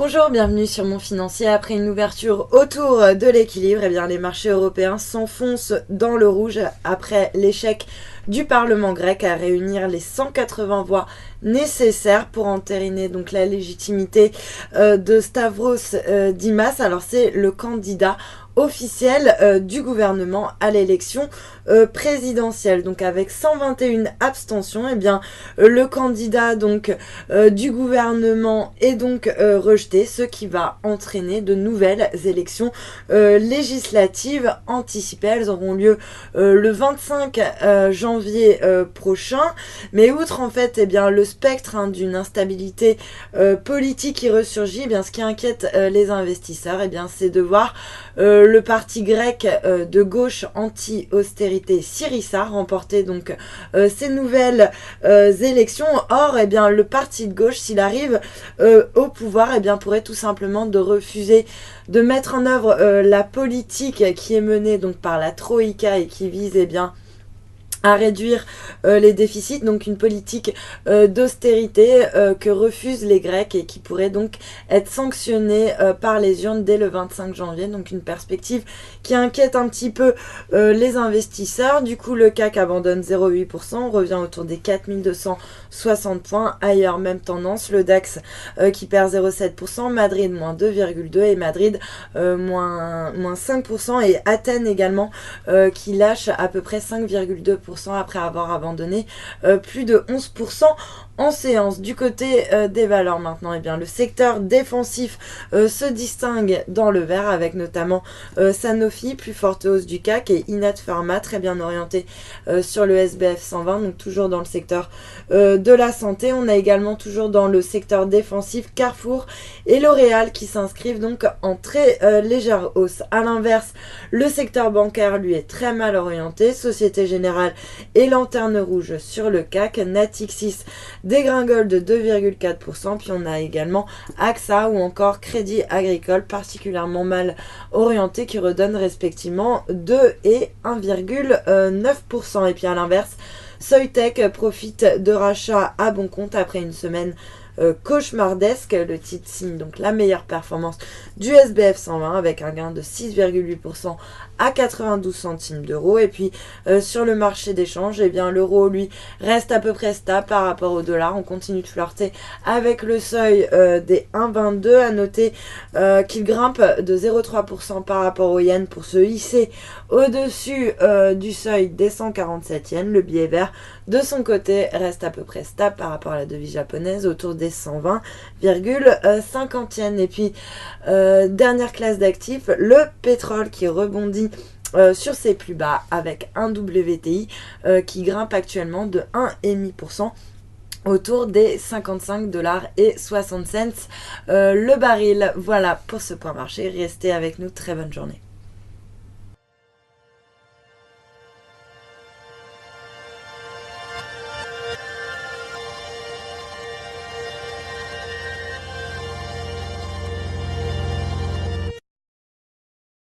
Bonjour, bienvenue sur Mon Financier. Après une ouverture autour de l'équilibre, eh bien, les marchés européens s'enfoncent dans le rouge après l'échec du Parlement grec à réunir les 180 voix nécessaires pour entériner donc la légitimité de Stavros Dimas. Alors c'est le candidat officiel du gouvernement à l'élection présidentielle. Donc avec 121 abstentions, eh bien le candidat donc du gouvernement est donc rejeté, ce qui va entraîner de nouvelles élections législatives anticipées. Elles auront lieu le 25 janvier prochain. Mais outre en fait le spectre d'une instabilité politique qui ressurgit, ce qui inquiète les investisseurs, c'est de voir le parti grec de gauche anti-austérité Syriza remporter donc ces nouvelles élections. Or, le parti de gauche, s'il arrive au pouvoir, pourrait tout simplement de refuser de mettre en œuvre la politique qui est menée donc par la Troïka et qui vise à réduire les déficits, donc une politique d'austérité que refusent les Grecs et qui pourrait donc être sanctionnée par les urnes dès le 25 janvier, donc une perspective qui inquiète un petit peu les investisseurs. Du coup, le CAC abandonne 0,8%, on revient autour des 4260 points. Ailleurs, même tendance, le DAX qui perd 0,7%, Madrid moins 2,2% et Madrid moins 5%, et Athènes également qui lâche à peu près 5,2% après avoir abandonné plus de 11% en séance. Du côté des valeurs maintenant, le secteur défensif se distingue dans le vert avec notamment Sanofi, plus forte hausse du CAC, et Inat Pharma, très bien orienté sur le SBF 120, donc toujours dans le secteur de la santé. On a également toujours dans le secteur défensif Carrefour et L'Oréal qui s'inscrivent donc en très légère hausse. A l'inverse, le secteur bancaire lui est très mal orienté. Société Générale et Lanterne Rouge sur le CAC. Natixis dégringole de 2,4%. Puis on a également AXA ou encore Crédit Agricole particulièrement mal orienté qui redonne respectivement 2 et 1,9%. Et puis à l'inverse, Soitec profite de rachats à bon compte après une semaine cauchemardesque. Le titre signe donc la meilleure performance du SBF 120 avec un gain de 6,8% à 92 centimes d'euros. Et puis sur le marché d'échange, l'euro lui reste à peu près stable par rapport au dollar. On continue de flirter avec le seuil des 1,22. À noter qu'il grimpe de 0,3% par rapport au yen pour se hisser au-dessus du seuil des 147 yens. Le billet vert de son côté reste à peu près stable par rapport à la devise japonaise autour des 120,50 yens. Et puis dernière classe d'actifs, le pétrole qui rebondit sur ses plus bas avec un WTI qui grimpe actuellement de 1,5% autour des 55,60 $ le baril. Voilà pour ce point marché. Restez avec nous, très bonne journée.